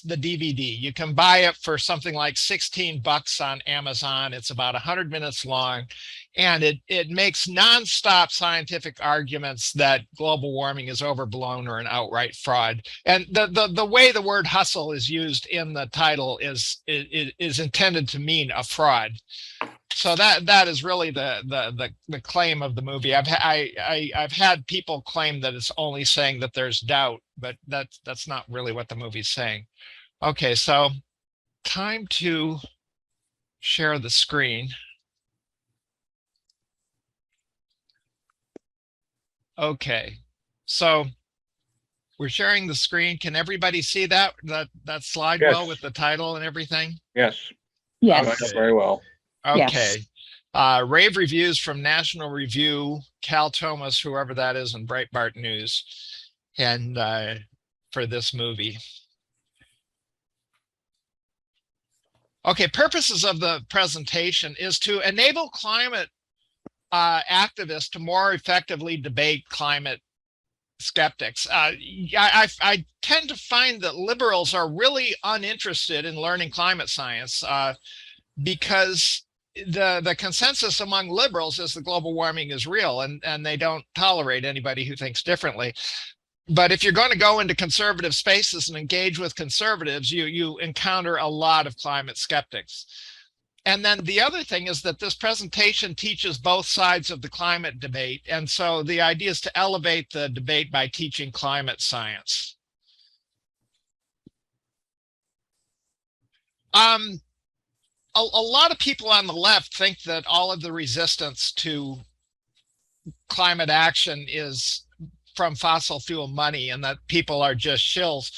the DVD. You can buy it for something like 16 bucks on Amazon. It's about 100 minutes long, and it makes nonstop scientific arguments that global warming is overblown or an outright fraud. And the way the word hustle is used in the title is intended to mean a fraud. So that is really the claim of the movie. I've had people claim that it's only saying that there's doubt, but that's not really what the movie's saying. Okay, so time to share the screen. Okay, so we're sharing the screen. Can everybody see that slide Yes. well with the title and everything? Yes. Yes. Okay. Very well. Okay. Yes. Rave reviews from National Review, Cal Thomas, whoever that is, and Breitbart News, and for this movie. Okay, purposes of the presentation is to enable climate activists to more effectively debate climate skeptics. I tend to find that liberals are really uninterested in learning climate science because the consensus among liberals is that global warming is real, and they don't tolerate anybody who thinks differently. But if you're going to go into conservative spaces and engage with conservatives, you encounter a lot of climate skeptics. And then the other thing is that this presentation teaches both sides of the climate debate. And so the idea is to elevate the debate by teaching climate science. A lot of people on the left think that all of the resistance to climate action is from fossil fuel money and that people are just shills.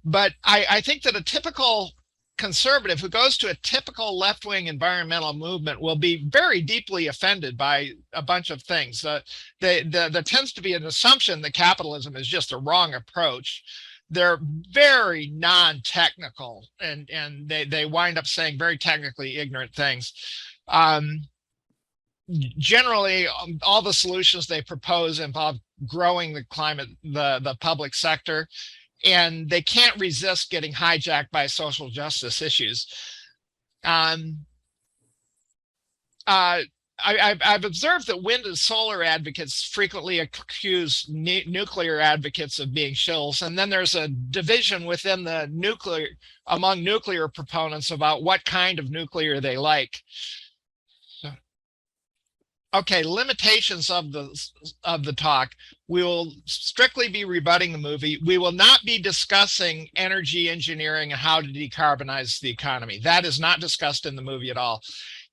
But I think that a typical conservative who goes to a typical left-wing environmental movement will be very deeply offended by a bunch of things. There tends to be an assumption that capitalism is just a wrong approach. They're very non-technical, and they wind up saying very technically ignorant things. Generally, all the solutions they propose involve growing the public sector, and they can't resist getting hijacked by social justice issues. I've observed that wind and solar advocates frequently accuse nuclear advocates of being shills, and then there's a division within among nuclear proponents about what kind of nuclear they like. Okay, limitations of the talk. We will strictly be rebutting the movie. We will not be discussing energy engineering and how to decarbonize the economy. That is not discussed in the movie at all.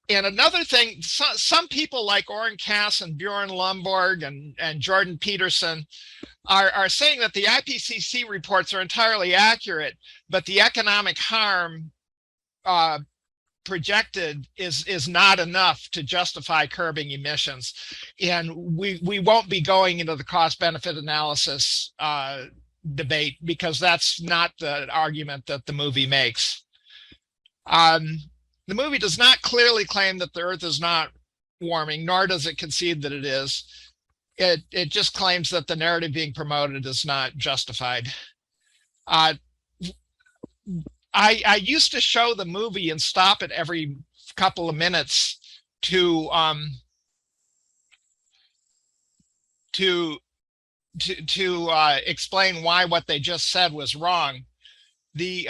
And another thing, some people like Oren Cass and Bjorn Lomborg and Jordan Peterson are saying that the IPCC reports are entirely accurate, but the economic harm projected is not enough to justify curbing emissions. And we won't be going into the cost-benefit analysis debate because that's not the argument that the movie makes. The movie does not clearly claim that the Earth is not warming, nor does it concede that it is. It just claims that the narrative being promoted is not justified. I used to show the movie and stop it every couple of minutes to explain why what they just said was wrong. The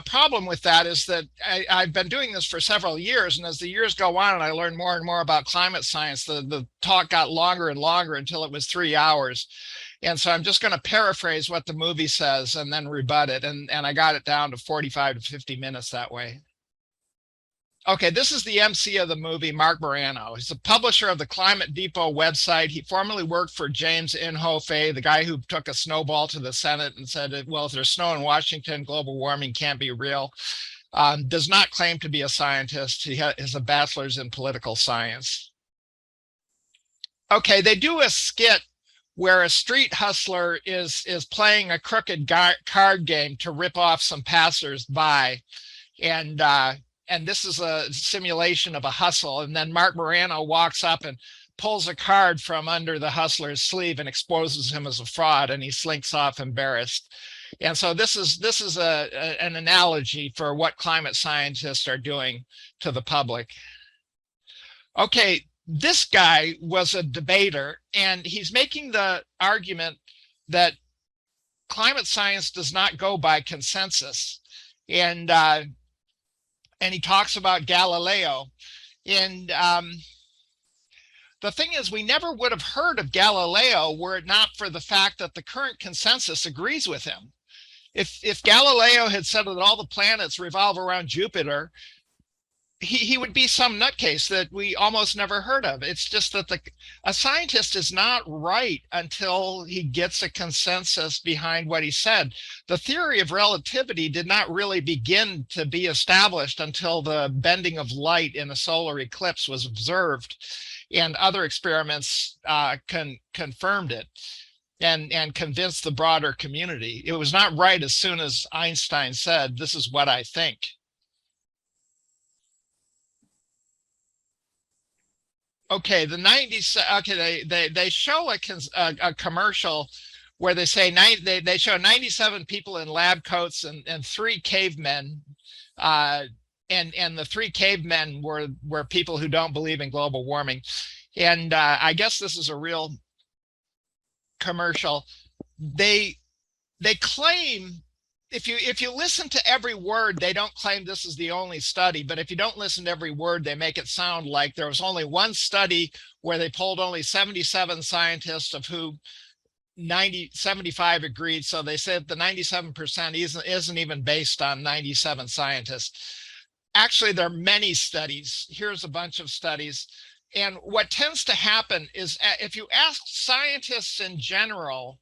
problem with that is that I've been doing this for several years, and as the years go on and I learned more and more about climate science, the talk got longer and longer until it was 3 hours. And so I'm just going to paraphrase what the movie says and then rebut it, and I got it down to 45 to 50 minutes that way. Okay, this is the MC of the movie, Mark Morano. He's the publisher of the Climate Depot website. He formerly worked for James Inhofe, the guy who took a snowball to the Senate and said, well, if there's snow in Washington, global warming can't be real. Does not claim to be a scientist. He has a bachelor's in political science. Okay, they do a skit where a street hustler is playing a crooked card game to rip off some passers-by. And this is a simulation of a hustle. And then Mark Morano walks up and pulls a card from under the hustler's sleeve and exposes him as a fraud, and he slinks off embarrassed. And so this is an analogy for what climate scientists are doing to the public. Okay, this guy was a debater, and he's making the argument that climate science does not go by consensus. And he talks about Galileo. And the thing is, we never would have heard of Galileo were it not for the fact that the current consensus agrees with him. If Galileo had said that all the planets revolve around Jupiter, he would be some nutcase that we almost never heard of. It's just that a scientist is not right until he gets a consensus behind what he said. The theory of relativity did not really begin to be established until the bending of light in a solar eclipse was observed, and other experiments confirmed it and convinced the broader community. It was not right as soon as Einstein said, "This is what I think." Okay, the 90s. Okay, they show a commercial where they say they show 97 people in lab coats and 3 cavemen, and the 3 cavemen were people who don't believe in global warming, and I guess this is a real commercial. They claim, if you listen to every word, they don't claim this is the only study, but if you don't listen to every word, they make it sound like there was only one study where they polled only 77 scientists, of who 75 agreed. So they said the 97% isn't even based on 97 scientists. Actually, there are many studies. Here's a bunch of studies. And what tends to happen is, if you ask scientists in general,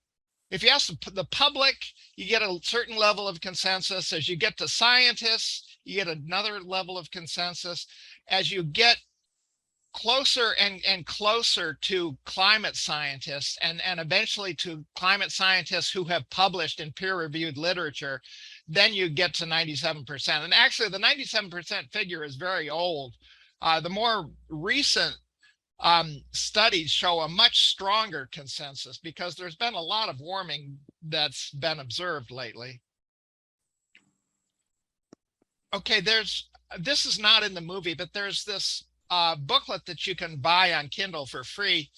if you ask the public, you get a certain level of consensus. As you get to scientists, you get another level of consensus. As you get closer and closer to climate scientists, and eventually to climate scientists who have published in peer-reviewed literature, then you get to 97%. And actually, the 97% figure is very old. The more recent studies show a much stronger consensus, because there's been a lot of warming that's been observed lately. Okay, this is not in the movie, but there's this booklet that you can buy on Kindle for free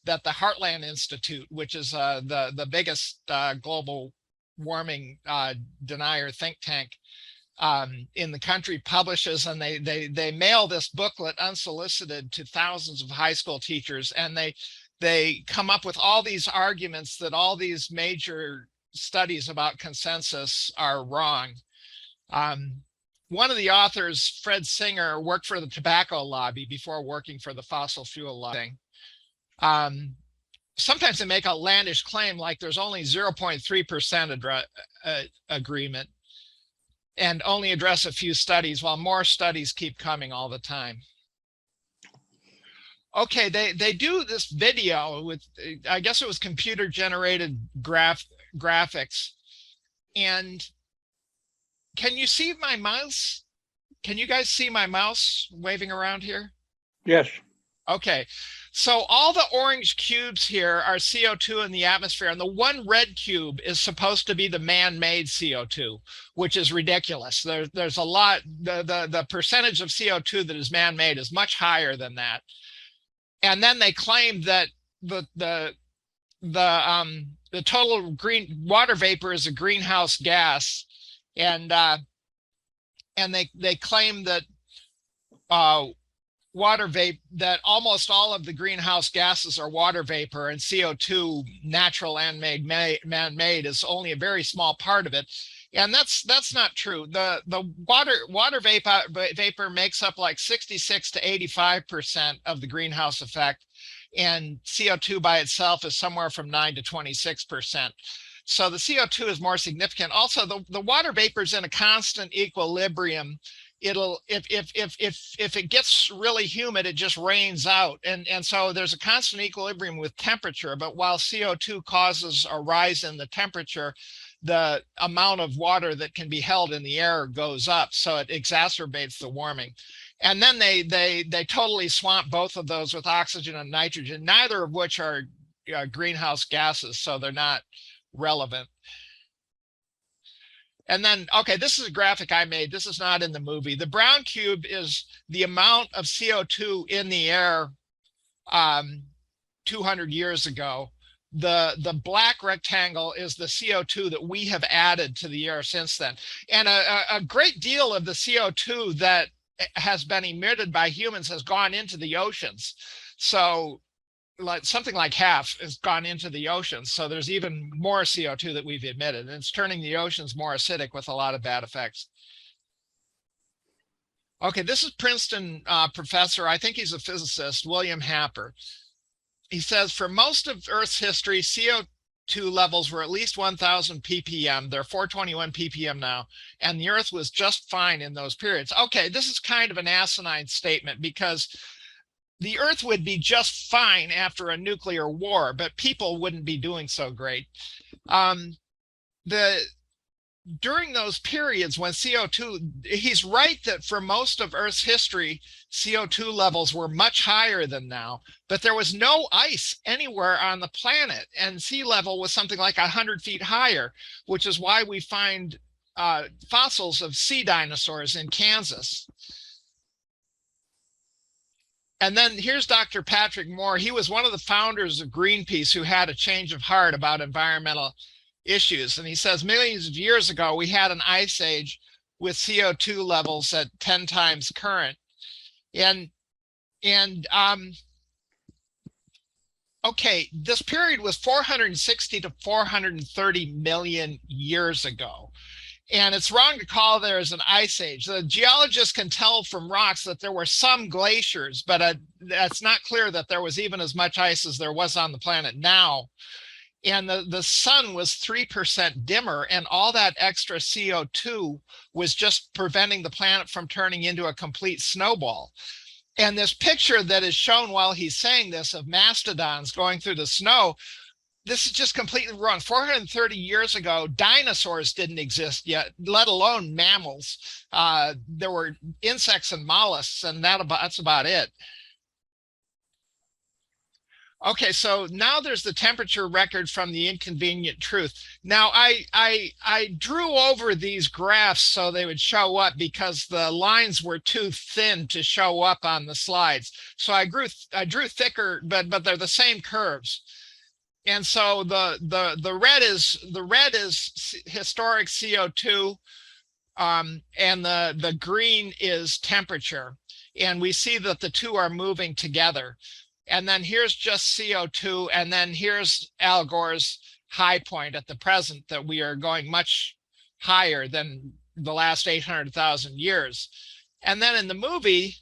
that the Heartland Institute, which is the biggest global warming denier think tank in the country, publishes, and they mail this booklet unsolicited to thousands of high school teachers, and they come up with all these arguments that all these major studies about consensus are wrong. One of the authors, Fred Singer, worked for the tobacco lobby before working for the fossil fuel lobby. Sometimes they make outlandish claim like there's only 0.3% agreement, and only address a few studies, while more studies keep coming all the time. Okay, they do this video with, I guess it was computer generated graphics. And can you see my mouse? Can you guys see my mouse waving around here? Yes. Okay, so all the orange cubes here are CO2 in the atmosphere, and the one red cube is supposed to be the man-made CO2, which is ridiculous. There's a lot, the percentage of CO2 that is man-made is much higher than that. And then they claim that the total green water vapor is a greenhouse gas, and they claim that water vapor, that almost all of the greenhouse gases are water vapor, and CO2, natural and man-made, is only a very small part of it. And that's not true. The water vapor makes up like 66 to 85% of the greenhouse effect, and CO2 by itself is somewhere from 9 to 26%. So the CO2 is more significant. Also, the water vapor is in a constant equilibrium. It'll, if it gets really humid, it just rains out. And so there's a constant equilibrium with temperature, but while CO2 causes a rise in the temperature, the amount of water that can be held in the air goes up. So it exacerbates the warming. And then they totally swamp both of those with oxygen and nitrogen, neither of which are greenhouse gases, so they're not relevant. And then, okay, this is a graphic I made. This is not in the movie. The brown cube is the amount of CO2 in the air 200 years ago. The black rectangle is the CO2 that we have added to the air since then. And a great deal of the CO2 that has been emitted by humans has gone into the oceans. So like something like half has gone into the oceans. So there's even more CO2 that we've emitted, and it's turning the oceans more acidic with a lot of bad effects. Okay, this is Princeton professor, I think he's a physicist, William Happer. He says, for most of Earth's history, CO2 levels were at least 1,000 ppm. They're 421 ppm now, and the Earth was just fine in those periods. Okay, this is kind of an asinine statement because the Earth would be just fine after a nuclear war, but people wouldn't be doing so great. During those periods when CO2, he's right that for most of Earth's history, CO2 levels were much higher than now, but there was no ice anywhere on the planet, and sea level was something like 100 feet higher, which is why we find fossils of sea dinosaurs in Kansas. And then here's Dr. Patrick Moore. He was one of the founders of Greenpeace who had a change of heart about environmental issues. And he says, millions of years ago, we had an ice age with CO2 levels at 10 times current. Okay, this period was 460 to 430 million years ago. And it's wrong to call there as an ice age. The geologists can tell from rocks that there were some glaciers, but it's not clear that there was even as much ice as there was on the planet now. And the sun was 3% dimmer, and all that extra CO2 was just preventing the planet from turning into a complete snowball. And this picture that is shown while he's saying this of mastodons going through the snow, this is just completely wrong. 430 years ago, dinosaurs didn't exist yet, let alone mammals. There were insects and mollusks, and that's about it. Okay, so now there's the temperature record from the Inconvenient Truth. Now, I drew over these graphs so they would show up because the lines were too thin to show up on the slides. So I drew thicker, but they're the same curves. And so the red is historic CO2, and the green is temperature. And we see that the two are moving together. And then here's just CO2, and then here's Al Gore's high point at the present, that we are going much higher than the last 800,000 years. And then in the movie,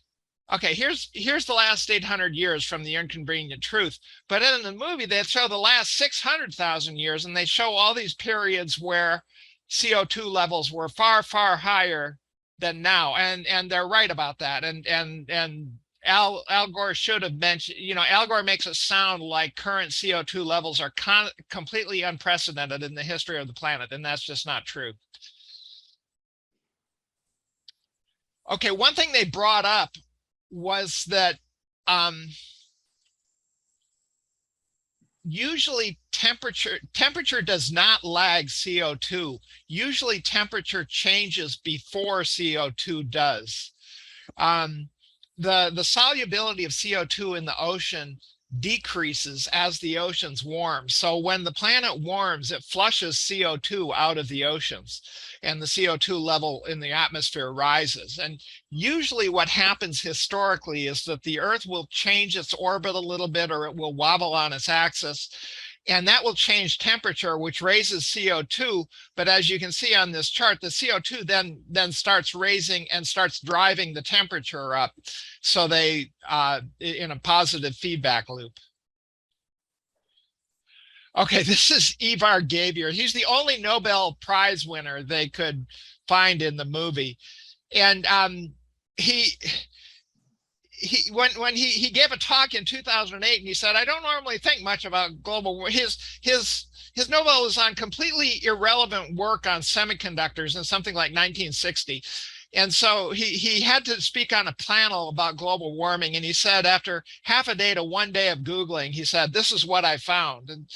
okay, here's the last 800 years from the Inconvenient Truth. But in the movie, they show the last 600,000 years, and they show all these periods where CO2 levels were far, far higher than now. And they're right about that. And Al Gore should have mentioned, Al Gore makes it sound like current CO2 levels are completely unprecedented in the history of the planet, and that's just not true. Okay, one thing they brought up was that usually temperature does not lag CO2. Usually temperature changes before CO2 does. The solubility of CO2 in the ocean decreases as the oceans warm. So when the planet warms, it flushes CO2 out of the oceans, and the CO2 level in the atmosphere rises. And usually what happens historically is that the Earth will change its orbit a little bit, or it will wobble on its axis, and that will change temperature, which raises CO2. But as you can see on this chart, the CO2 then starts raising and starts driving the temperature up. So they, in a positive feedback loop. Okay, this is Ivar Gabriel. He's the only Nobel Prize winner they could find in the movie. And when he gave a talk in 2008, and he said, I don't normally think much about global warming. His Nobel was on completely irrelevant work on semiconductors in something like 1960. And so he had to speak on a panel about global warming. And he said, after half a day to 1 day of Googling, he said, this is what I found. And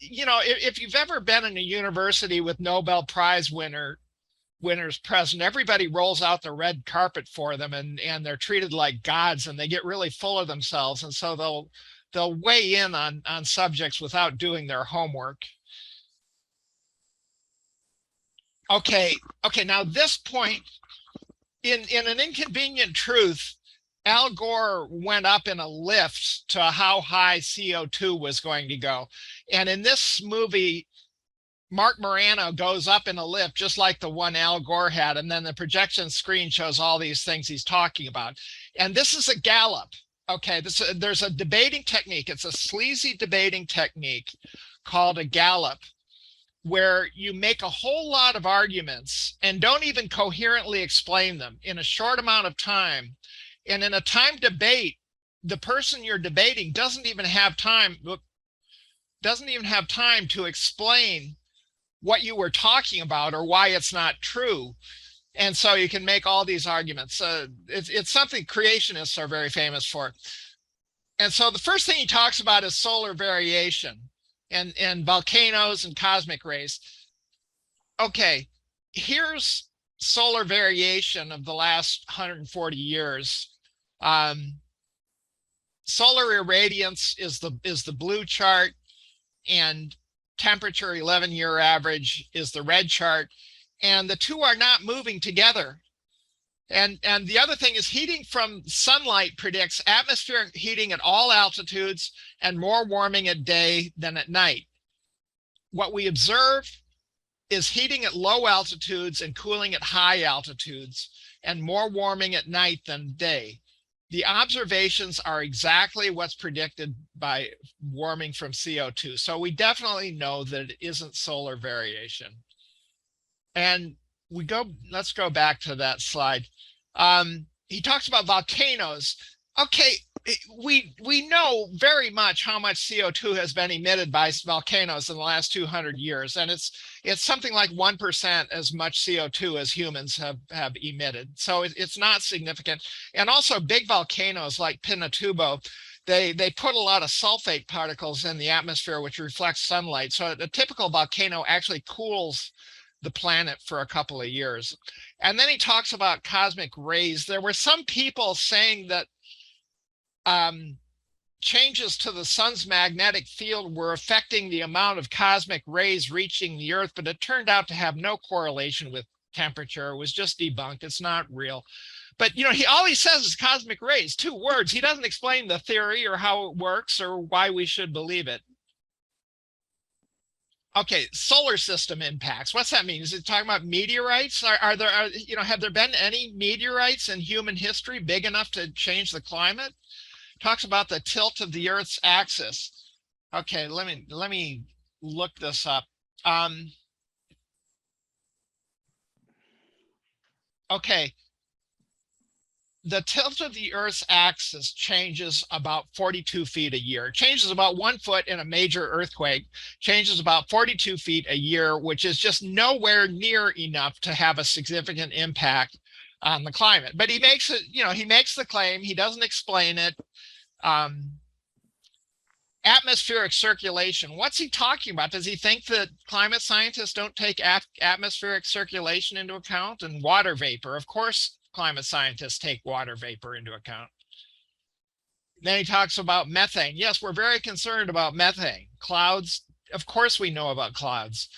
if you've ever been in a university with Nobel Prize winners present, everybody rolls out the red carpet for them, and they're treated like gods, and they get really full of themselves. And so they'll weigh in on subjects without doing their homework. Okay, now this point, in an Inconvenient Truth, Al Gore went up in a lift to how high CO2 was going to go. And in this movie, Mark Morano goes up in a lift just like the one Al Gore had, and then the projection screen shows all these things he's talking about. And this is a Gallup. Okay, there's a debating technique. It's a sleazy debating technique called a Gallup, where you make a whole lot of arguments and don't even coherently explain them in a short amount of time. And in a timed debate, the person you're debating doesn't even have time to explain what you were talking about or why it's not true. And so you can make all these arguments. It's something creationists are very famous for. And so the first thing he talks about is solar variation and volcanoes and cosmic rays. Okay, here's solar variation of the last 140 years. Solar irradiance is the blue chart, and temperature 11-year average is the red chart, and the two are not moving together. And the other thing is heating from sunlight predicts atmospheric heating at all altitudes and more warming at day than at night. What we observe is heating at low altitudes and cooling at high altitudes, and more warming at night than day. The observations are exactly what's predicted by warming from CO2. So we definitely know that it isn't solar variation. And let's go back to that slide. He talks about volcanoes. Okay, we know very much how much CO2 has been emitted by volcanoes in the last 200 years, and it's something like 1% as much CO2 as humans have emitted. So it's not significant. And also big volcanoes like Pinatubo, they put a lot of sulfate particles in the atmosphere which reflects sunlight. So a typical volcano actually cools the planet for a couple of years. And then he talks about cosmic rays. There were some people saying that changes to the sun's magnetic field were affecting the amount of cosmic rays reaching the Earth, but it turned out to have no correlation with temperature. It was just debunked. It's not real. But all he says is cosmic rays, 2 words. He doesn't explain the theory or how it works or why we should believe it. Okay, solar system impacts. What's that mean? Is it talking about meteorites? Have there been any meteorites in human history big enough to change the climate? Talks about the tilt of the Earth's axis. Okay, let me look this up. Okay, the tilt of the Earth's axis changes about 42 feet a year. It changes about 1 foot in a major earthquake, changes about 42 feet a year, which is just nowhere near enough to have a significant impact on the climate. But he makes it, he makes the claim, he doesn't explain it. Atmospheric circulation. What's he talking about? Does he think that climate scientists don't take atmospheric circulation into account? And water vapor. Of course, climate scientists take water vapor into account. Then he talks about methane. Yes, we're very concerned about methane. Clouds. Of course, we know about clouds.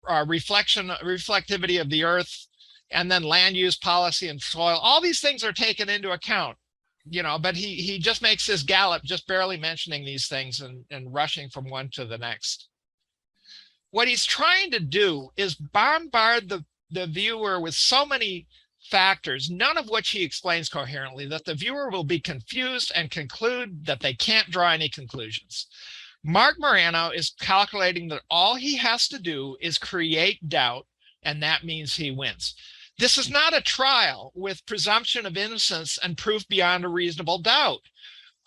Reflectivity of the Earth, and then land use policy and soil. All these things are taken into account. But he just makes this Gallup just barely mentioning these things and rushing from one to the next. What he's trying to do is bombard the viewer with so many factors, none of which he explains coherently, that the viewer will be confused and conclude that they can't draw any conclusions. Mark Morano is calculating that all he has to do is create doubt, and that means he wins. This is not a trial with presumption of innocence and proof beyond a reasonable doubt.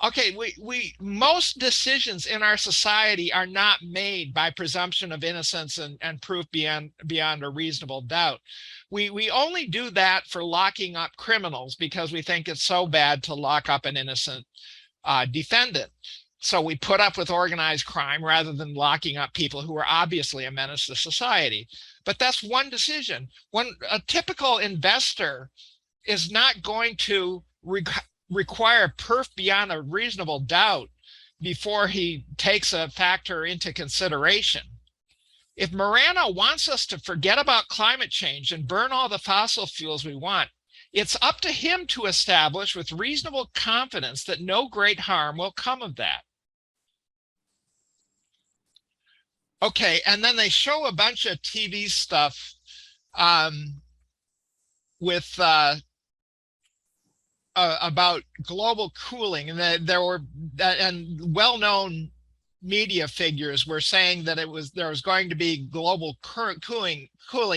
Okay, most decisions in our society are not made by presumption of innocence and proof beyond a reasonable doubt. We only do that for locking up criminals because we think it's so bad to lock up an innocent defendant. So we put up with organized crime rather than locking up people who are obviously a menace to society. But that's one decision. When a typical investor is not going to require proof beyond a reasonable doubt before he takes a factor into consideration. If Morano wants us to forget about climate change and burn all the fossil fuels we want, it's up to him to establish with reasonable confidence that no great harm will come of that. Okay, and then they show a bunch of TV stuff with about global cooling, and there were and well-known media figures were saying that there was going to be global cooling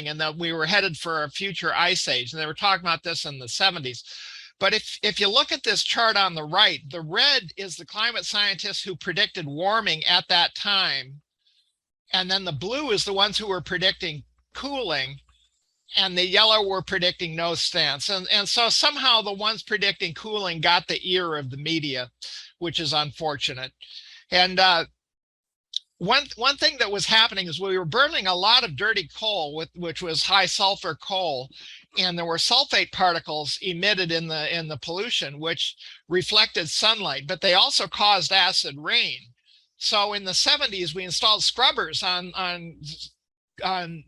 and that we were headed for a future ice age, and they were talking about this in the 70s. But if you look at this chart on the right, the red is the climate scientists who predicted warming at that time, and then the blue is the ones who were predicting cooling, and the yellow were predicting no stance. And so somehow the ones predicting cooling got the ear of the media, which is unfortunate. And one thing that was happening is we were burning a lot of dirty coal, which was high sulfur coal, and there were sulfate particles emitted in the pollution, which reflected sunlight, but they also caused acid rain. So in the 70s, we installed scrubbers on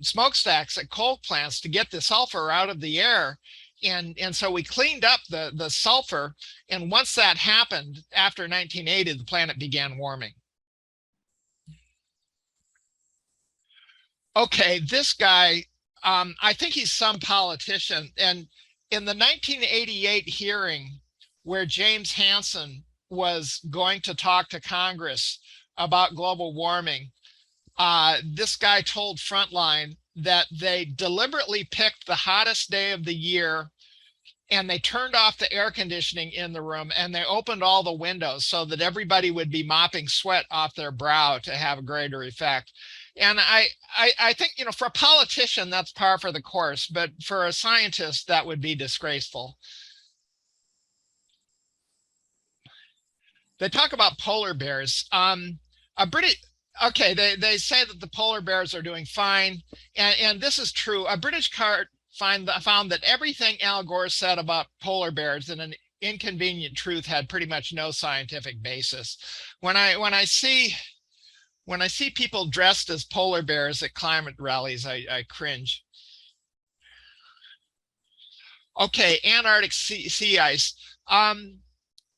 smokestacks at coal plants to get the sulfur out of the air. And so we cleaned up the sulfur. And once that happened, after 1980, the planet began warming. Okay, this guy, I think he's some politician. And in the 1988 hearing where James Hansen was going to talk to Congress about global warming, this guy told Frontline that they deliberately picked the hottest day of the year, and they turned off the air conditioning in the room, and they opened all the windows so that everybody would be mopping sweat off their brow to have a greater effect. And I think, you know, for a politician, that's par for the course, but for a scientist, that would be disgraceful. They talk about polar bears. Okay, they say that the polar bears are doing fine, and this is true. A British court found that everything Al Gore said about polar bears in an inconvenient truth had pretty much no scientific basis. When I see people dressed as polar bears at climate rallies, I cringe. Okay, Antarctic sea ice.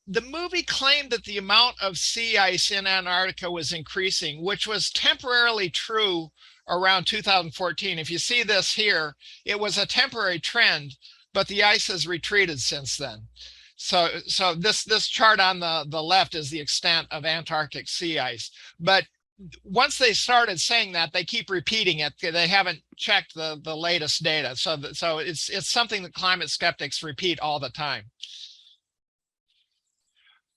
The movie claimed that the amount of sea ice in Antarctica was increasing, which was temporarily true around 2014. If you see this here, it was a temporary trend, but the ice has retreated since then. So this chart on the left is the extent of Antarctic sea ice. But once they started saying that, they keep repeating it. They haven't checked the latest data. So it's something that climate skeptics repeat all the time.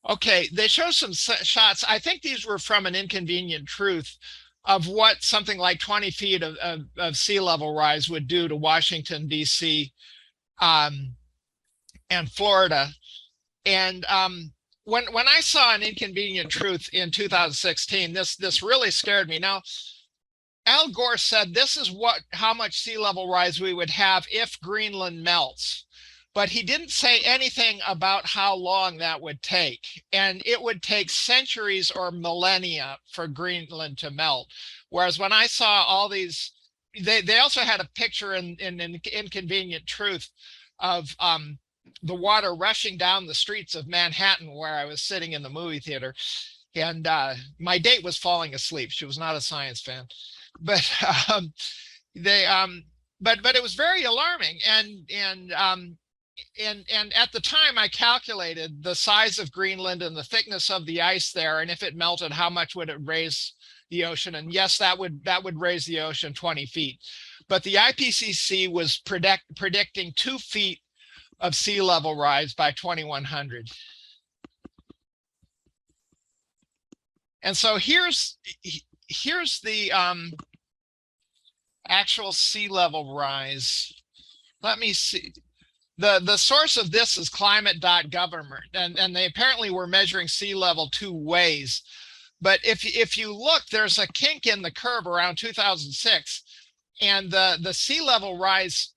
Okay, they show some shots. I think these were from an inconvenient truth of what something like 20 feet of sea level rise would do to Washington, D.C. And Florida. And when I saw an inconvenient truth in 2016, this really scared me. Now, Al Gore said this is how much sea level rise we would have if Greenland melts. But he didn't say anything about how long that would take. And it would take centuries or millennia for Greenland to melt. Whereas when I saw all these, they also had a picture in Inconvenient Truth of the water rushing down the streets of Manhattan where I was sitting in the movie theater. And my date was falling asleep. She was not a science fan. But but it was very alarming. And at the time I calculated the size of Greenland and the thickness of the ice there, and if it melted, how much would it raise the ocean? And yes, that would raise the ocean 20 feet. But the IPCC was predicting 2 feet of sea level rise by 2100. And so here's the actual sea level rise. Let me see. The source of this is climate.government, and they apparently were measuring sea level two ways. But if you look, there's a kink in the curve around 2006, and the sea level rise,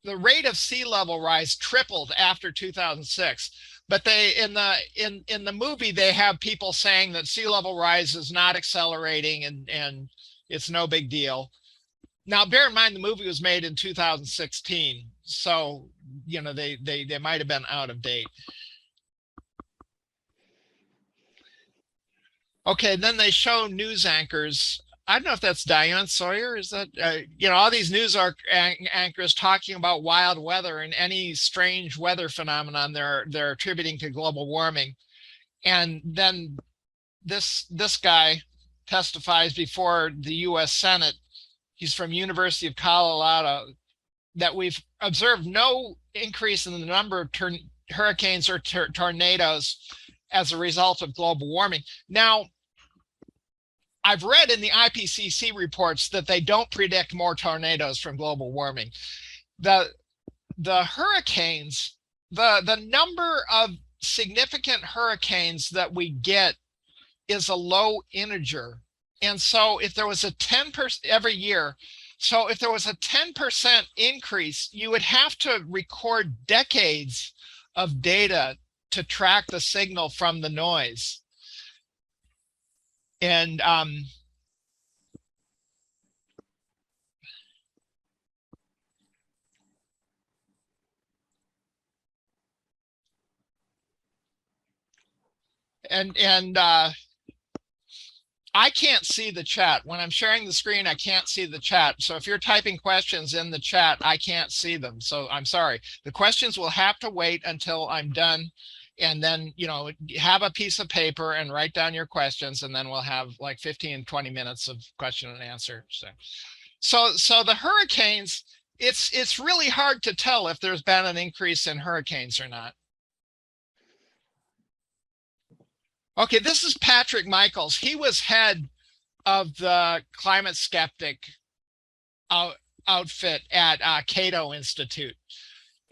the rate of sea level rise tripled after 2006. But they in the movie they have people saying that sea level rise is not accelerating and it's no big deal. Now, bear in mind the movie was made in 2016, so you know they might have been out of date. Okay, then they show news anchors. I don't know if that's Diane Sawyer. Is that you know, all these news anchors talking about wild weather and any strange weather phenomenon they're attributing to global warming. And then this guy testifies before the U.S. Senate. He's from University of Colorado, that we've observed no increase in the number of hurricanes or tornadoes as a result of global warming. Now, I've read in the IPCC reports that they don't predict more tornadoes from global warming. The hurricanes, the number of significant hurricanes that we get is a low integer. And so if there was a 10% every year, so if there was a 10% increase, you would have to record decades of data to track the signal from the noise. And I can't see the chat. When I'm sharing the screen, I can't see the chat. So if you're typing questions in the chat, I can't see them. So I'm sorry. The questions will have to wait until I'm done. And then, you know, have a piece of paper and write down your questions. And then we'll have like 15, 20 minutes of question and answer. So the hurricanes, it's really hard to tell if there's been an increase in hurricanes or not. Okay, this is Patrick Michaels. He was head of the Climate-Skeptic outfit at Cato Institute.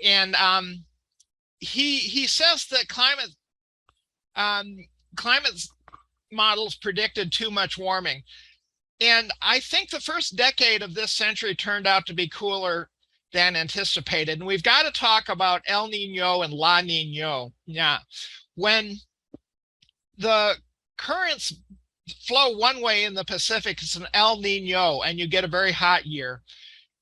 And he says that climate models predicted too much warming. And I think the first decade of this century turned out to be cooler than anticipated. And we've got to talk about El Nino and La Nino. Yeah, when the currents flow one way in the Pacific, it's an El Nino, and you get a very hot year.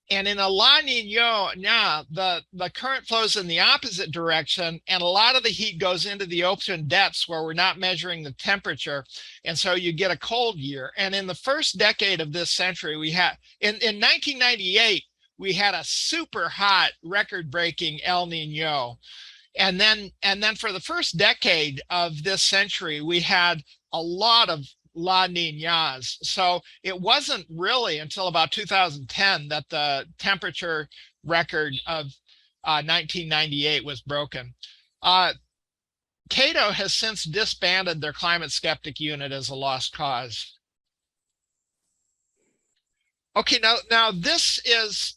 And in a La Nina, the current flows in the opposite direction, and a lot of the heat goes into the ocean depths where we're not measuring the temperature, and so you get a cold year. And in the first decade of this century, we had in 1998, we had a super hot, record-breaking El Nino. And then for the first decade of this century, we had a lot of La Niñas. So it wasn't really until about 2010 that the temperature record of 1998 was broken. Cato has since disbanded their Climate-Skeptic unit as a lost cause. Okay, now this is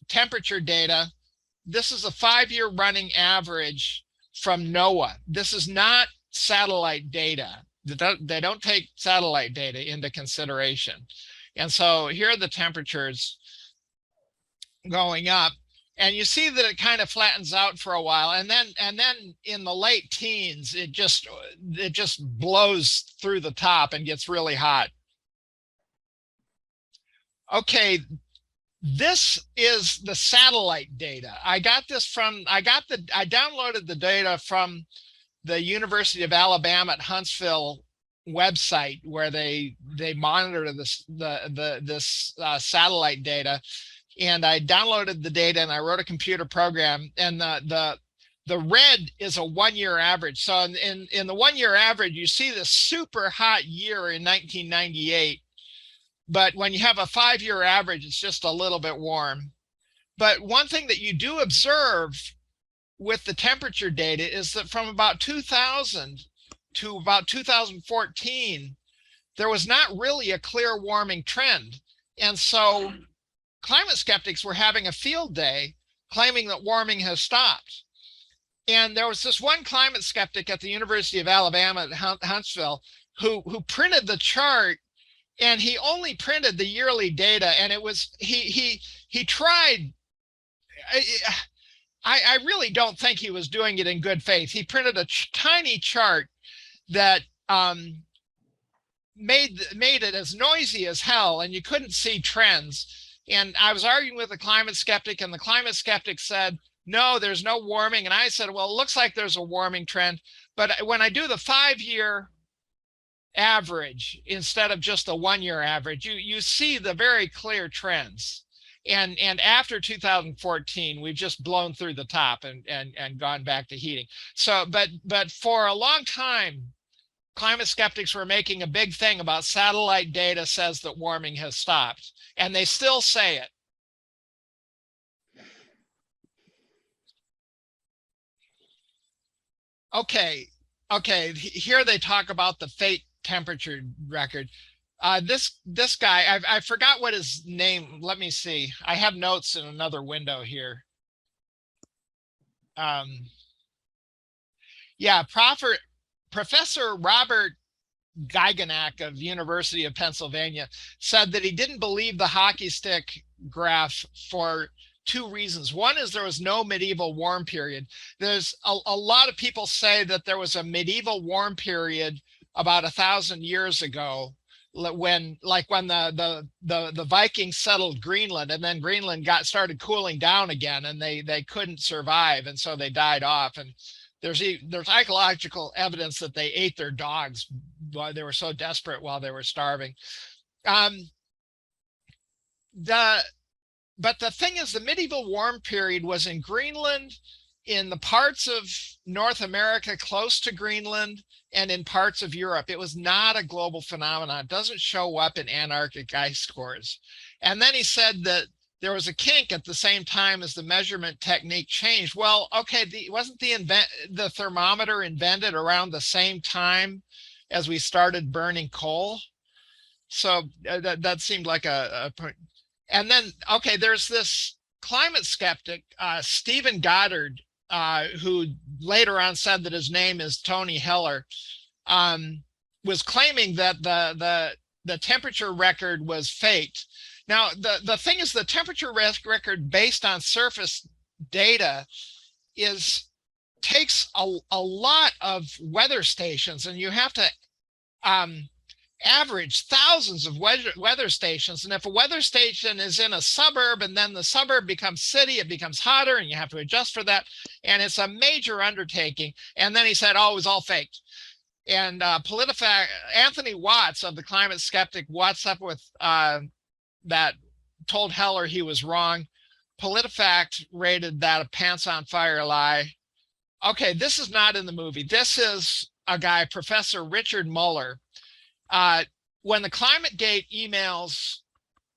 temperature data. This is a 5-year running average from NOAA. This is not satellite data. They don't take satellite data into consideration. And so here are the temperatures going up. And you see that it kind of flattens out for a while. And then in the late teens, it just blows through the top and gets really hot. Okay. This is the satellite data. I downloaded the data from the University of Alabama at Huntsville website, where they monitor this satellite data. And I downloaded the data and I wrote a computer program, and the red is a 1-year average. So in the 1-year average, you see this super hot year in 1998. But when you have a 5-year average, it's just a little bit warm. But one thing that you do observe with the temperature data is that from about 2000, to about 2014, there was not really a clear warming trend. And so climate skeptics were having a field day claiming that warming has stopped. And there was this one climate skeptic at the University of Alabama at Huntsville who printed the chart, and he only printed the yearly data. And it was, he tried, I really don't think he was doing it in good faith. He printed a tiny chart that made it as noisy as hell, and you couldn't see trends. And I was arguing with a climate skeptic, and the climate skeptic said, no, there's no warming. And I said, well, it looks like there's a warming trend. But when I do the 5-year average instead of just the 1-year average, you see the very clear trends. And after 2014, we've just blown through the top and gone back to heating. So, but for a long time, climate skeptics were making a big thing about satellite data says that warming has stopped, and they still say it. Okay, here they talk about the fate temperature record. This guy, I forgot what his name. Let me see. I have notes in another window here. Yeah, Professor Robert Geigenack of University of Pennsylvania said that he didn't believe the hockey stick graph for 2 reasons. One is there was no medieval warm period. There's a lot of people say that there was a medieval warm period about 1,000 years ago, when the Vikings settled Greenland, and then Greenland started cooling down again, and they couldn't survive, and so they died off. And there's archaeological evidence that they ate their dogs while they were so desperate while they were starving. But the thing is, the medieval warm period was in Greenland, in the parts of North America close to Greenland, and in parts of Europe. It was not a global phenomenon. It doesn't show up in Antarctic ice cores. And then he said that there was a kink at the same time as the measurement technique changed. Well, okay, wasn't the thermometer invented around the same time as we started burning coal? So that seemed like a point. And then, okay, there's this climate skeptic, Stephen Goddard, who later on said that his name is Tony Heller, was claiming that the temperature record was faked. Now, the thing is, the temperature record based on surface data takes a lot of weather stations, and you have to average thousands of weather stations. And if a weather station is in a suburb and then the suburb becomes city, it becomes hotter, and you have to adjust for that. And it's a major undertaking. And then he said, oh, it was all faked. And PolitiFact, Anthony Watts of the Climate Skeptic, what's up with that, told Heller he was wrong. PolitiFact rated that a pants on fire lie. Okay, this is not in the movie. This is a guy, Professor Richard Muller. When the ClimateGate emails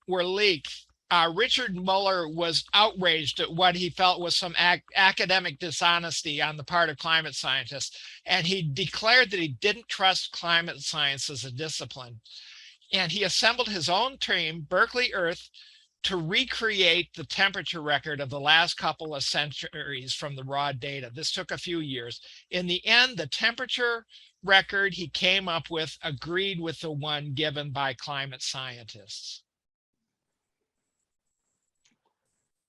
were leaked, Richard Muller was outraged at what he felt was some academic dishonesty on the part of climate scientists. And he declared that he didn't trust climate science as a discipline. And he assembled his own team, Berkeley Earth, to recreate the temperature record of the last couple of centuries from the raw data. This took a few years. In the end, the temperature record he came up with agreed with the one given by climate scientists.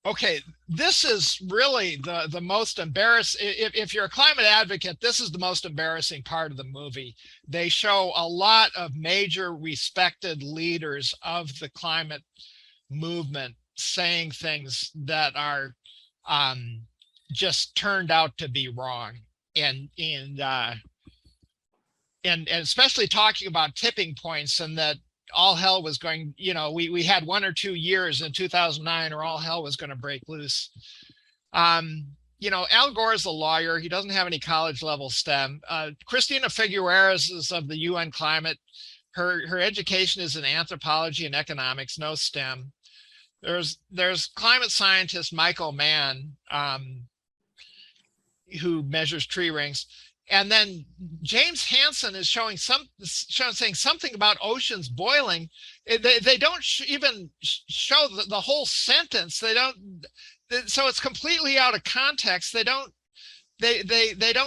Okay, this is really the most embarrassing. If you're a climate advocate, this is the most embarrassing part of the movie. They show a lot of major respected leaders of the climate movement saying things that are just turned out to be wrong, and especially talking about tipping points, and that all hell was going, we had 1 or 2 years in 2009 or all hell was going to break loose. Al Gore is a lawyer. He doesn't have any college level STEM. Christina Figueres is of the UN Climate. Her education is in anthropology and economics, no STEM. There's climate scientist Michael Mann, who measures tree rings. And then James Hansen is saying something about oceans boiling. They don't even show the whole sentence. They don't. So it's completely out of context. They don't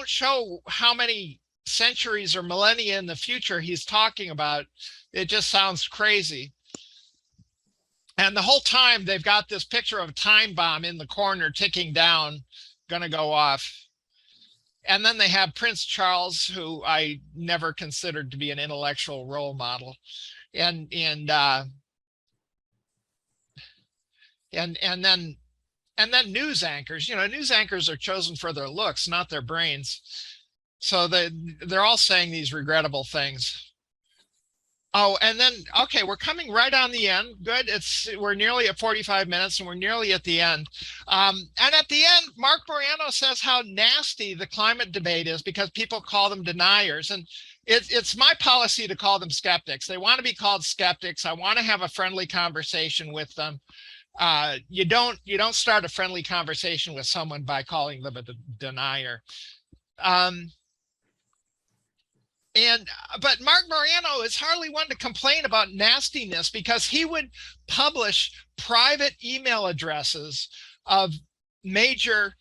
show how many centuries or millennia in the future he's talking about. It just sounds crazy. And the whole time they've got this picture of a time bomb in the corner ticking down, gonna go off. And then they have Prince Charles, who I never considered to be an intellectual role model, and then news anchors. News anchors are chosen for their looks, not their brains. So they're all saying these regrettable things. Oh, and then, okay, we're coming right on the end. Good. We're nearly at 45 minutes and we're nearly at the end. And at the end, Mark Morano says how nasty the climate debate is because people call them deniers. And it's my policy to call them skeptics. They want to be called skeptics. I want to have a friendly conversation with them. You don't start a friendly conversation with someone by calling them a denier. But Mark Morano is hardly one to complain about nastiness because he would publish private email addresses of major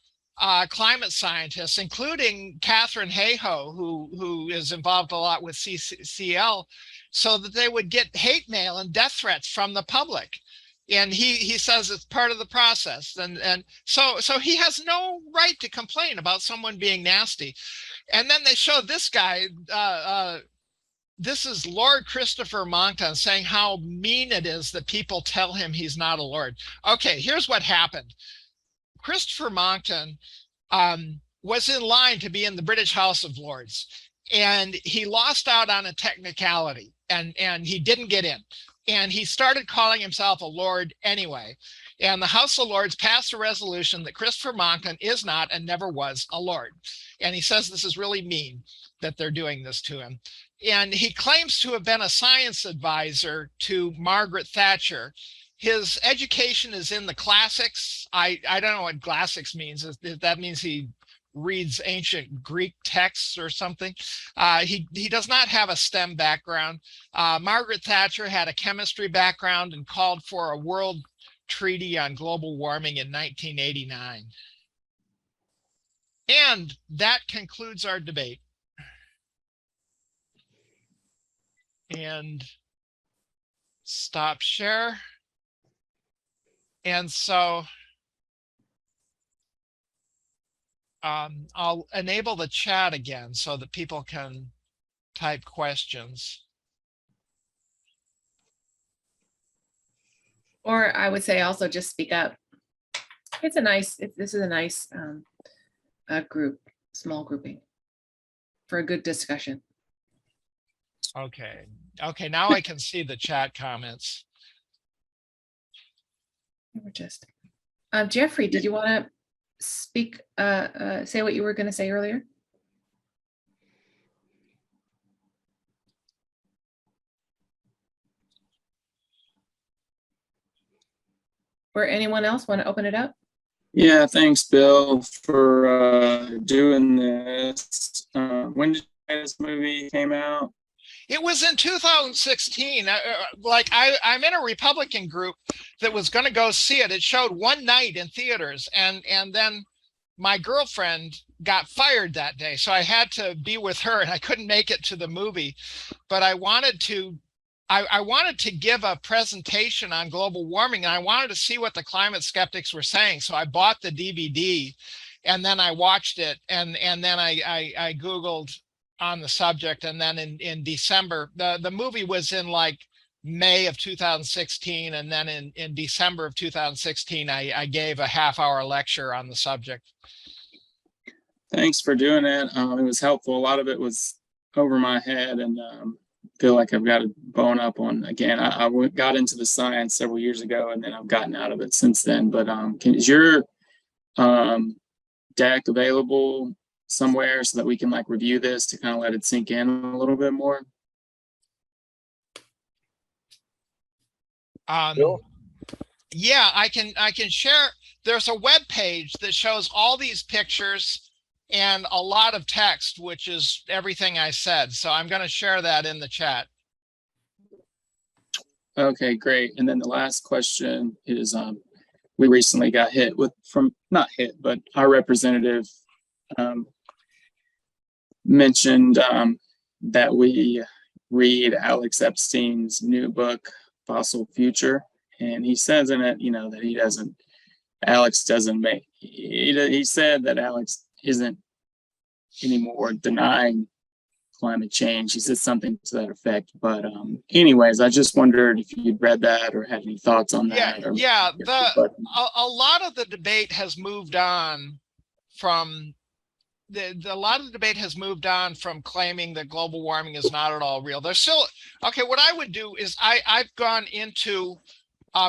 climate scientists, including Catherine Hayhoe, who is involved a lot with CCL, so that they would get hate mail and death threats from the public. And he says it's part of the process. And so he has no right to complain about someone being nasty. And then they show this guy, this is Lord Christopher Monckton, saying how mean it is that people tell him he's not a lord. Okay, here's what happened. Christopher Monckton was in line to be in the British House of Lords, and he lost out on a technicality, and he didn't get in. And he started calling himself a lord anyway. And the House of Lords passed a resolution that Christopher Monckton is not and never was a lord. And he says this is really mean that they're doing this to him. And he claims to have been a science advisor to Margaret Thatcher. His education is in the classics. I don't know what classics means. That means he reads ancient Greek texts or something. He does not have a STEM background. Margaret Thatcher had a chemistry background and called for a world treaty on global warming in 1989. And that concludes our debate. And stop share. And so I'll enable the chat again so that people can type questions. Or I would say also just speak up. This is a nice group, small grouping for a good discussion. Okay, now I can see the chat comments. We're just Jeffrey, did you want to speak, say what you were going to say earlier? Or anyone else want to open it up? Yeah, thanks, Bill, for doing this. When did this movie came out? It was in 2016. I'm in a Republican group that was going to go see it. It showed one night in theaters, and then my girlfriend got fired that day, so I had to be with her, and I couldn't make it to the movie. But I wanted to give a presentation on global warming, and I wanted to see what the climate skeptics were saying. So I bought the DVD, and then I watched it, and then I Googled on the subject. And then in December, the movie was in like May of 2016. And then in December of 2016, I gave a half-hour lecture on the subject. Thanks for doing it. It was helpful. A lot of it was over my head, and feel like I've got to bone up on again. I got into the science several years ago, and then I've gotten out of it since then. But is your deck available somewhere so that we can like review this to kind of let it sink in a little bit more? Yeah, I can share. There's a web page that shows all these pictures and a lot of text, which is everything I said. So I'm going to share that in the chat. Okay, great. And then the last question is, we recently got hit with not hit, but our representative mentioned that we read Alex Epstein's new book, Fossil Future. And he says in it, that Alex doesn't make, he said that Alex isn't anymore denying climate change. He said something to that effect. But anyways, I just wondered if you'd read that or had any thoughts on that. Yeah. A lot of the debate has moved on from a lot of the debate has moved on from claiming that global warming is not at all real. There's still, okay, what I would do is I've gone into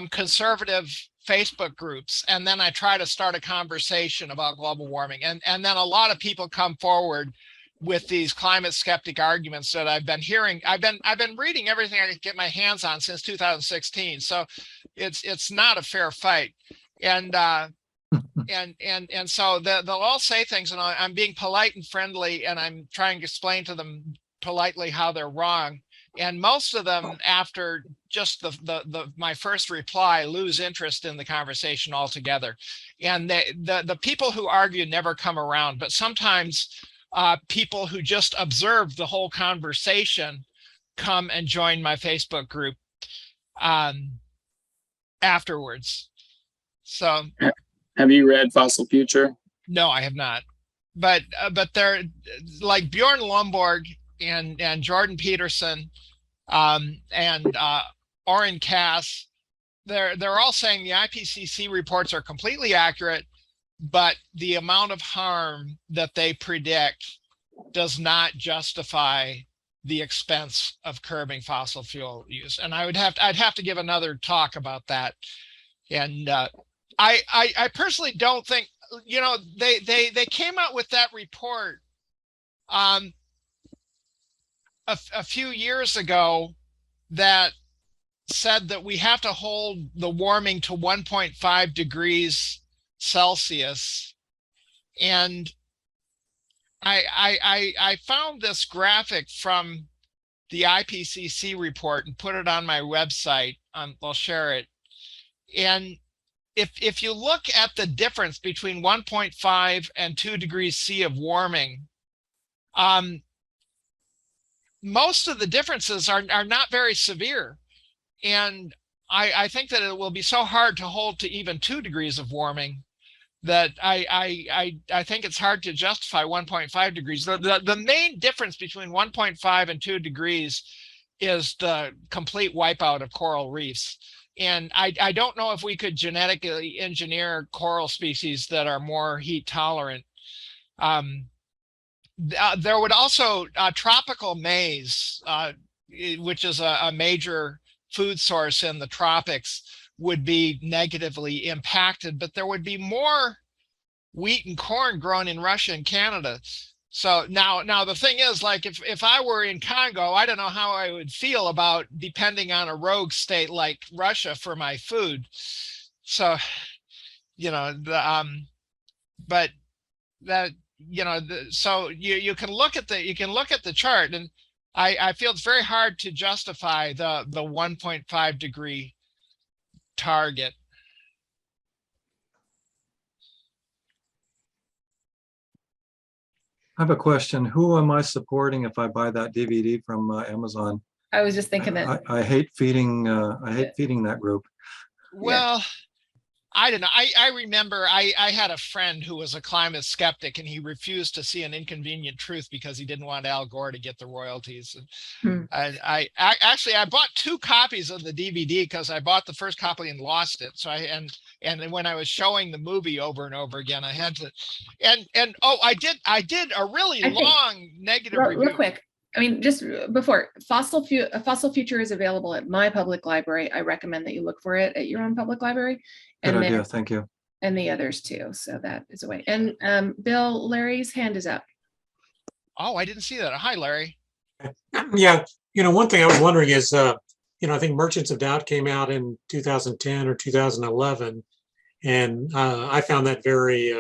conservative Facebook groups, and then I try to start a conversation about global warming. And then a lot of people come forward with these climate skeptic arguments that I've been hearing. I've been reading everything I could get my hands on since 2016. So it's not a fair fight. And so they'll all say things, and I'm being polite and friendly, and I'm trying to explain to them politely how they're wrong. And most of them, after just my first reply, lose interest in the conversation altogether. And the people who argue never come around, but sometimes people who just observe the whole conversation come and join my Facebook group afterwards. So. Have you read Fossil Future? No, I have not. But they're like Bjorn Lomborg and Jordan Peterson and Oren Cass. They're all saying the IPCC reports are completely accurate, but the amount of harm that they predict does not justify the expense of curbing fossil fuel use. And I'd have to give another talk about that. And I personally don't think, they came out with that report a few years ago that said that we have to hold the warming to 1.5 degrees Celsius. And I found this graphic from the IPCC report and put it on my website. I'll share it. And if you look at the difference between 1.5 and 2 degrees C of warming, most of the differences are not very severe. And I think that it will be so hard to hold to even 2 degrees of warming that I think it's hard to justify 1.5 degrees. The main difference between 1.5 and 2 degrees is the complete wipeout of coral reefs. And I don't know if we could genetically engineer coral species that are more heat tolerant. There would also tropical maize, which is a major food source in the tropics, would be negatively impacted, but there would be more wheat and corn grown in Russia and Canada. So now the thing is, like, if I were in Congo, I don't know how I would feel about depending on a rogue state like Russia for my food. So, but that, so you can look at the chart, and I feel it's very hard to justify the 1.5 degree target. I have a question. Who am I supporting if I buy that DVD from Amazon? I was just thinking that. I hate feeding. I hate feeding that group. Well, I don't know. I remember I had a friend who was a climate skeptic, and he refused to see an inconvenient truth because he didn't want Al Gore to get the royalties. And I bought 2 copies of the DVD because I bought the first copy and lost it. So and then when I was showing the movie over and over again, I had to, I did a really long negative review. Real quick. I mean, just before, Fossil Future is available at my public library. I recommend that you look for it at your own public library. Good idea. Thank you. And the others too. So that is a way. And Bill, Larry's hand is up. Oh, I didn't see that. Hi, Larry. Yeah. One thing I was wondering is, I think Merchants of Doubt came out in 2010 or 2011. And I found that very,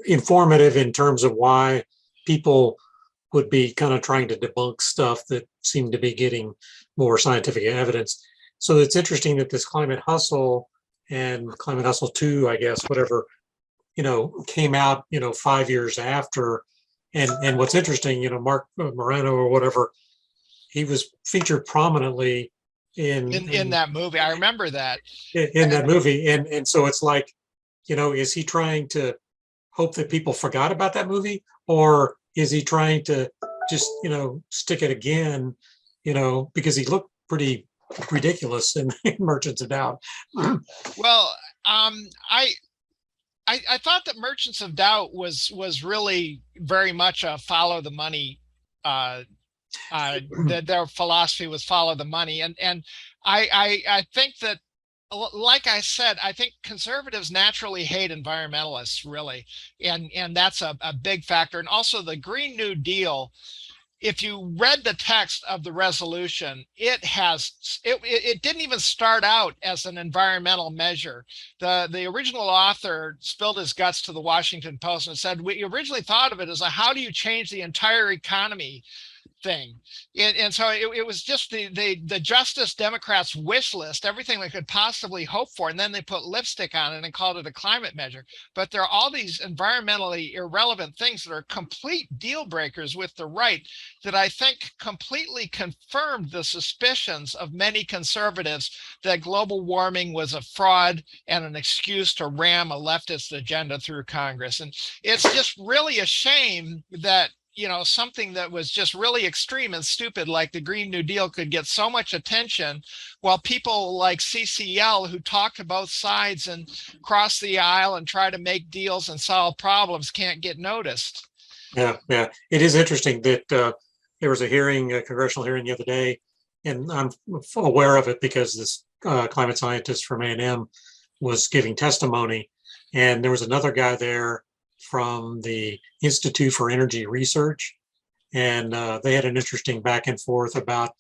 informative in terms of why people would be kind of trying to debunk stuff that seemed to be getting more scientific evidence. So it's interesting that this Climate Hustle and Climate Hustle 2, I guess, whatever, came out, 5 years after. And what's interesting, Mark Moreno or whatever, he was featured prominently in that movie. I remember that. In that movie. And so it's like, is he trying to hope that people forgot about that movie? Or is he trying to just, stick it again, because he looked pretty ridiculous in Merchants of Doubt. Well, I thought that Merchants of Doubt was really very much a follow the money. Their philosophy was follow the money, and I think that, like I said, I think conservatives naturally hate environmentalists, really, and that's a big factor. And also the Green New Deal. If you read the text of the resolution, it didn't even start out as an environmental measure. The original author spilled his guts to the Washington Post and said, we originally thought of it as how do you change the entire economy thing. And so it was just the Justice Democrats' wish list, everything they could possibly hope for. And then they put lipstick on it and called it a climate measure. But there are all these environmentally irrelevant things that are complete deal breakers with the right that I think completely confirmed the suspicions of many conservatives that global warming was a fraud and an excuse to ram a leftist agenda through Congress. And it's just really a shame that something that was just really extreme and stupid like the Green New Deal could get so much attention, while people like CCL, who talk to both sides and cross the aisle and try to make deals and solve problems, can't get noticed. Yeah. It is interesting that there was a congressional hearing the other day, and I'm aware of it because this climate scientist from A&M was giving testimony, and there was another guy there from the Institute for Energy Research, and they had an interesting back and forth about,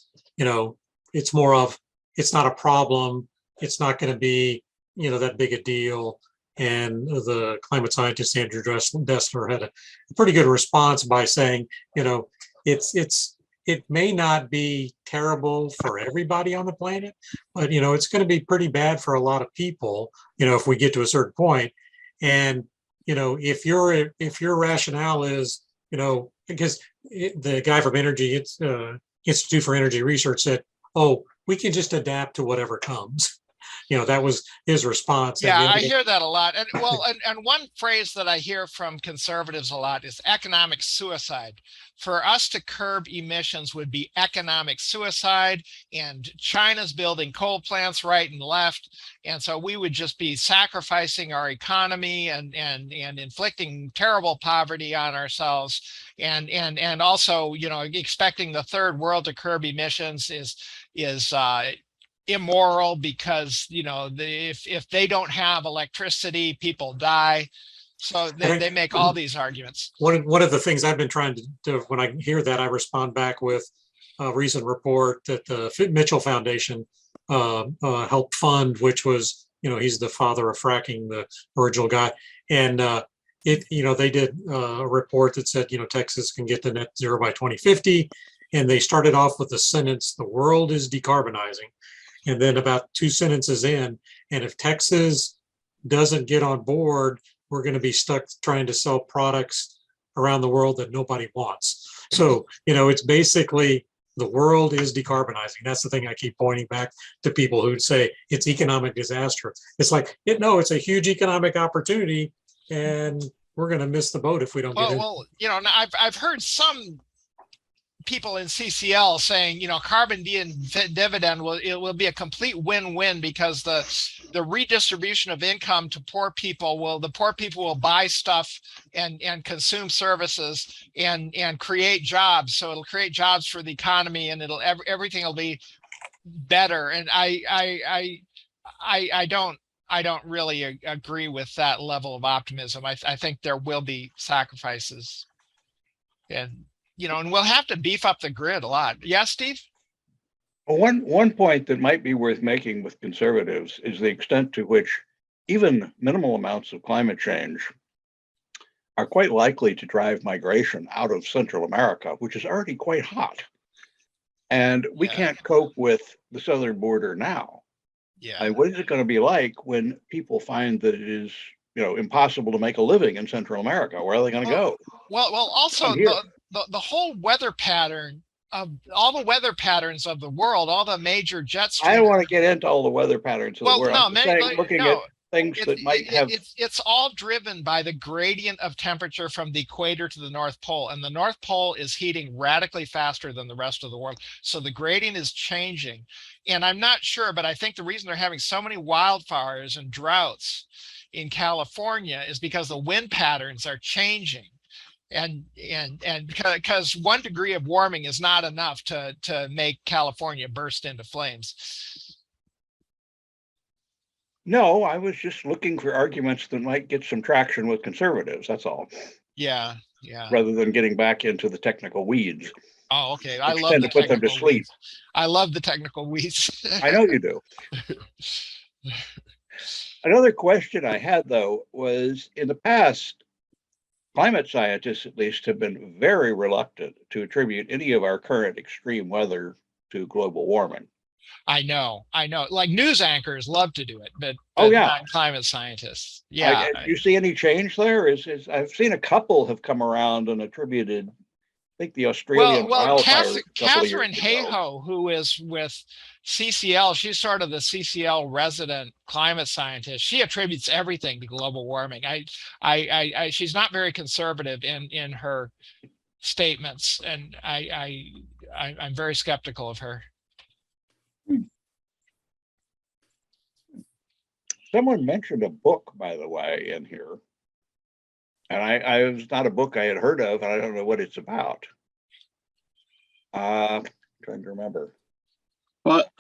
it's not a problem, it's not going to be, that big a deal. And the climate scientist Andrew Dessler had a pretty good response by saying, it may not be terrible for everybody on the planet, but it's going to be pretty bad for a lot of people, if we get to a certain point. And if your rationale is, because the guy from Institute for Energy Research said, oh, we can just adapt to whatever comes. That was his response. Yeah, I hear that a lot. And and one phrase that I hear from conservatives a lot is economic suicide. For us to curb emissions would be economic suicide, and China's building coal plants right and left. And so we would just be sacrificing our economy and inflicting terrible poverty on ourselves. And also, expecting the third world to curb emissions is immoral, because if they don't have electricity, people die. So they make all these arguments. One of the things I've been trying to do, when I hear that, I respond back with a recent report that the Mitchell Foundation helped fund, which was, he's the father of fracking, the original guy. And they did a report that said, Texas can get to net zero by 2050. And they started off with the sentence, the world is decarbonizing. And then about 2 sentences in, and if Texas doesn't get on board, we're going to be stuck trying to sell products around the world that nobody wants. So, it's basically the world is decarbonizing. That's the thing I keep pointing back to people who say it's economic disaster. It's like, it's a huge economic opportunity, and we're going to miss the boat if we don't get it. Well, I've heard some people in CCL saying, carbon dividend will be a complete win-win, because the redistribution of income to the poor people will buy stuff and consume services and create jobs. So it'll create jobs for the economy, and everything will be better. And I don't really agree with that level of optimism. I think there will be sacrifices, and we'll have to beef up the grid a lot. Yeah, Steve? Well, one point that might be worth making with conservatives is the extent to which even minimal amounts of climate change are quite likely to drive migration out of Central America, which is already quite hot. And we Yeah. can't cope with the southern border now. Yeah. What is it going to be like when people find that it is, impossible to make a living in Central America? Where are they going to go? Well, also Come here. the whole weather pattern of all the weather patterns of the world, all the major jet streams. I don't want to get into all the weather patterns of the Well, world. no, I'm just saying, no, looking no. at things that might have. It's all driven by the gradient of temperature from the equator to the North Pole. And the North Pole is heating radically faster than the rest of the world. So the gradient is changing. And I'm not sure, but I think the reason they're having so many wildfires and droughts in California is because the wind patterns are changing. And because 1 degree of warming is not enough to make California burst into flames. No, I was just looking for arguments that might get some traction with conservatives. That's all, Yeah, yeah. rather than getting back into the technical weeds. Oh, okay. I Which love tend the to put them to technical sleep. weeds. I love the technical weeds. I know you do. Another question I had, though, was in the past, climate scientists at least have been very reluctant to attribute any of our current extreme weather to global warming. I know. Like news anchors love to do it, but Oh, yeah. not climate scientists. Yeah. Do you see any change there? I've seen a couple have come around and attributed, I think, the Australian Well, wildfires. Catherine Hayhoe, who is with CCL, she's sort of the CCL resident climate scientist. She attributes everything to global warming. She's not very conservative in her statements, and I'm very skeptical of her. Someone mentioned a book, by the way, in here. And I was not a book I had heard of, and I don't know what it's about. Trying to remember. But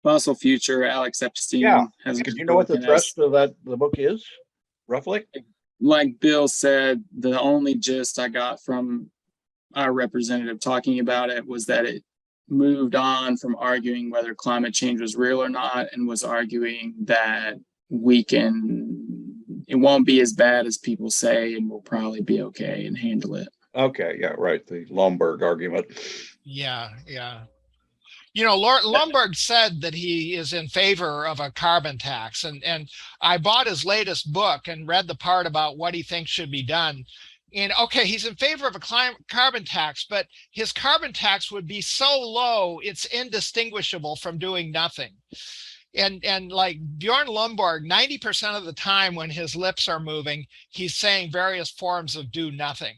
Fossil Future, Alex Epstein. Yeah. has Do you know what the thrust of the book is, roughly? Like Bill said, the only gist I got from our representative talking about it was that it moved on from arguing whether climate change was real or not, and was arguing that it won't be as bad as people say, and we'll probably be okay and handle it. Okay, yeah, right. The Lomborg argument. Yeah. Lomborg said that he is in favor of a carbon tax, and I bought his latest book and read the part about what he thinks should be done. And okay, he's in favor of a carbon tax, but his carbon tax would be so low, it's indistinguishable from doing nothing. And like Bjorn Lomborg, 90% of the time when his lips are moving, he's saying various forms of do nothing.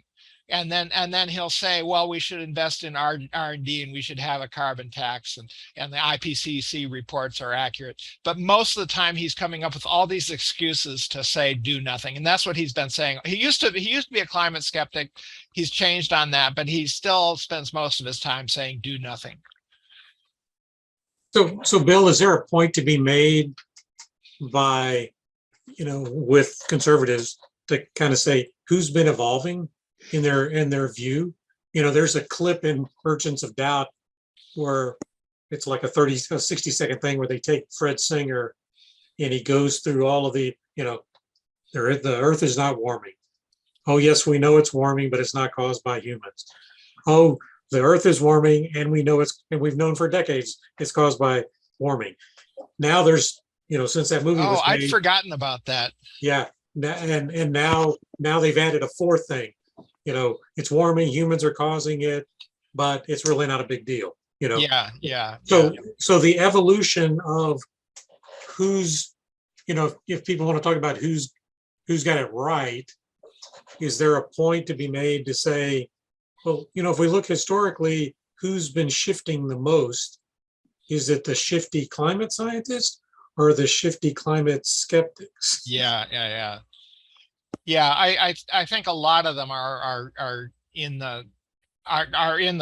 And then he'll say, well, we should invest in R&D and we should have a carbon tax, and the IPCC reports are accurate. But most of the time he's coming up with all these excuses to say do nothing. And that's what he's been saying. He used to be a climate skeptic. He's changed on that, but he still spends most of his time saying do nothing. So Bill, is there a point to be made by, with conservatives to kind of say who's been evolving in their view? There's a clip in Merchants of Doubt where it's like a 60-second thing where they take Fred Singer and he goes through all of the earth is not warming. Oh yes, we know it's warming, but it's not caused by humans. Oh, the earth is warming, and we know and we've known for decades it's caused by warming. Now there's, since that movie was made, I'd forgotten about that. Yeah, and now they've added a fourth thing. It's warming, humans are causing it, but it's really not a big deal. Yeah. So the evolution of who's, if people want to talk about who's got it right, is there a point to be made to say, well, if we look historically, who's been shifting the most? Is it the shifty climate scientists or the shifty climate skeptics? Yeah. I think a lot of them are in the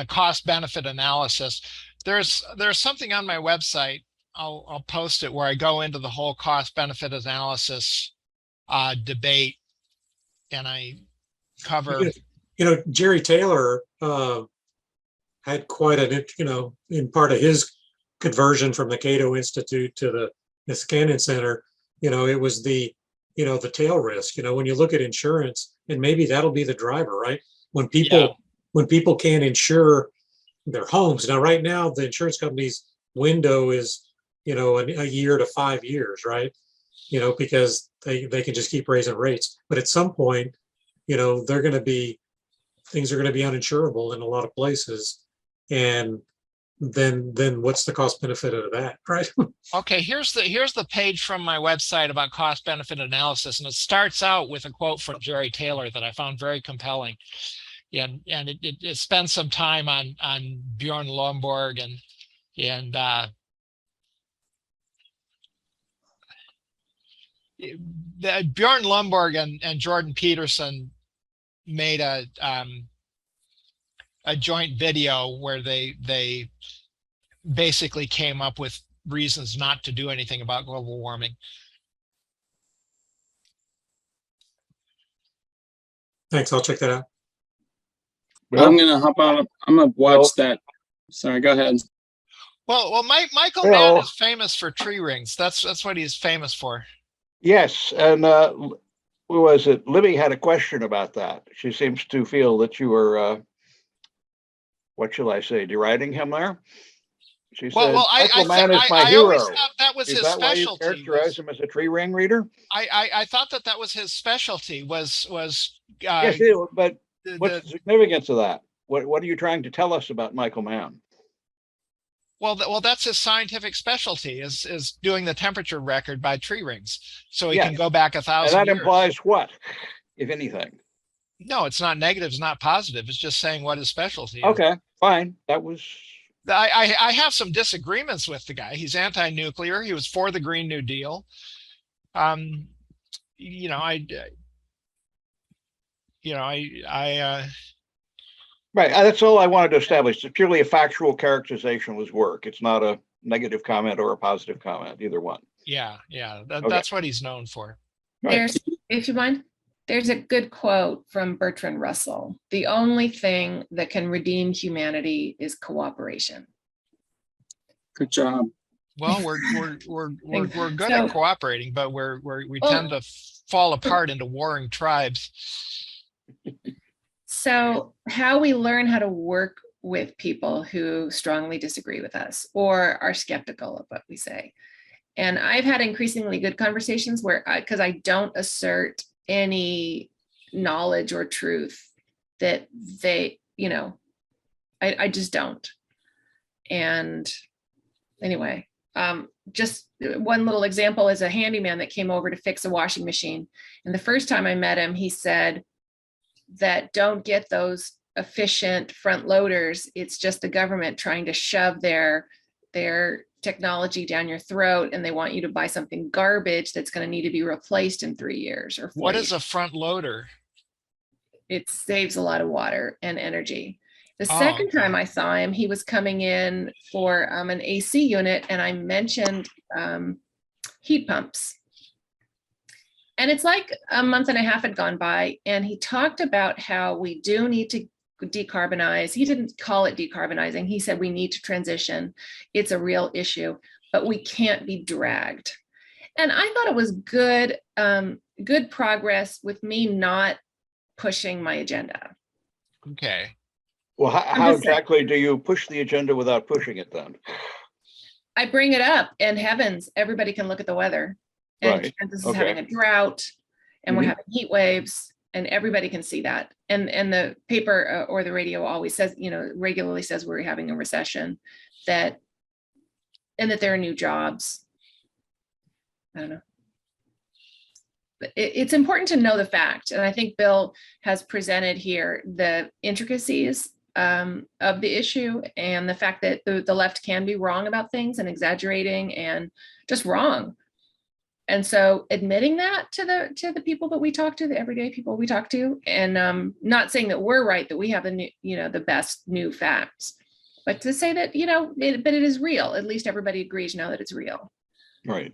cost benefit analysis. There's something on my website. I'll post it where I go into the whole cost benefit analysis debate, and I cover. Jerry Taylor had quite in part of his conversion from the Cato Institute to the Niskanen Center. It was the tail risk. When you look at insurance, and maybe that'll be the driver, right? When Yeah. people can't insure their homes. Now, right now, the insurance company's window is, a year to 5 years, right? Because they can just keep raising rates. But at some point, things are going to be uninsurable in a lot of places. And then what's the cost benefit of that, right? Okay, here's the page from my website about cost benefit analysis, and it starts out with a quote from Jerry Taylor that I found very compelling. And it spends some time on Bjorn Lomborg and Bjorn Lomborg and Jordan Peterson made a joint video where they basically came up with reasons not to do anything about global warming. Thanks. I'll check that out. I'm gonna hop on. I'm gonna watch that. Sorry, go ahead. Well, Michael Bill. Mann is famous for tree rings. That's what he's famous for. Yes, and who was it? Libby had a question about that. She seems to feel that you were, what shall I say, deriding him there. She said, Michael Mann is my hero. Always thought that was Is his that why you specialty. characterize him as a tree ring reader? I thought that was his specialty. Was Yes, but what's the significance of that? What are you trying to tell us about Michael Mann? Well, that's his scientific specialty is doing the temperature record by tree rings, so he can go back 1,000 And that years. implies what, if anything? No, it's not negative, it's not positive. It's just saying what his specialty is. Okay, fine. That was. I have some disagreements with the guy. He's anti-nuclear. He was for the Green New Deal. Right, that's all I wanted to establish. It's purely a factual characterization of his work. It's not a negative comment or a positive comment, either one. Yeah, that's what he's known for. Right. There's, if you mind, there's a good quote from Bertrand Russell. The only thing that can redeem humanity is cooperation. Good job. Well, we're good So- at cooperating, but we tend to fall apart into warring tribes. So how we learn how to work with people who strongly disagree with us or are skeptical of what we say. And I've had increasingly good conversations where, because I don't assert any knowledge or truth that they, I just don't. And anyway, just one little example is a handyman that came over to fix a washing machine. And the first time I met him, he said that don't get those efficient front loaders. It's just the government trying to shove their technology down your throat, and they want you to buy something garbage that's going to need to be replaced in 3 years or 4 What years. is a front loader? It saves a lot of water and energy. The Oh, second okay. time I saw him, he was coming in for an AC unit, and I mentioned heat pumps. And it's like a month and a half had gone by, and he talked about how we do need to decarbonize. He didn't call it decarbonizing. He said we need to transition. It's a real issue, but we can't be dragged. And I thought it was good, good progress with me not pushing my agenda. Okay. Well, how just saying. exactly do you push the agenda without pushing it then? I bring it up, and heavens, everybody can look at the weather. And Right. Kansas is Okay. having a drought, and we're Mhm. having heat waves, and everybody can see that. And the paper or the radio always says, regularly says we're having a recession, and that there are new jobs. I don't know. But it's important to know the fact, and I think Bill has presented here the intricacies of the issue and the fact that the left can be wrong about things and exaggerating and just wrong. And so admitting that to the people that we talk to, the everyday people we talk to, and not saying that we're right, that we have the new, the best new facts, but to say that, but it is real. At least everybody agrees now that it's real. Right.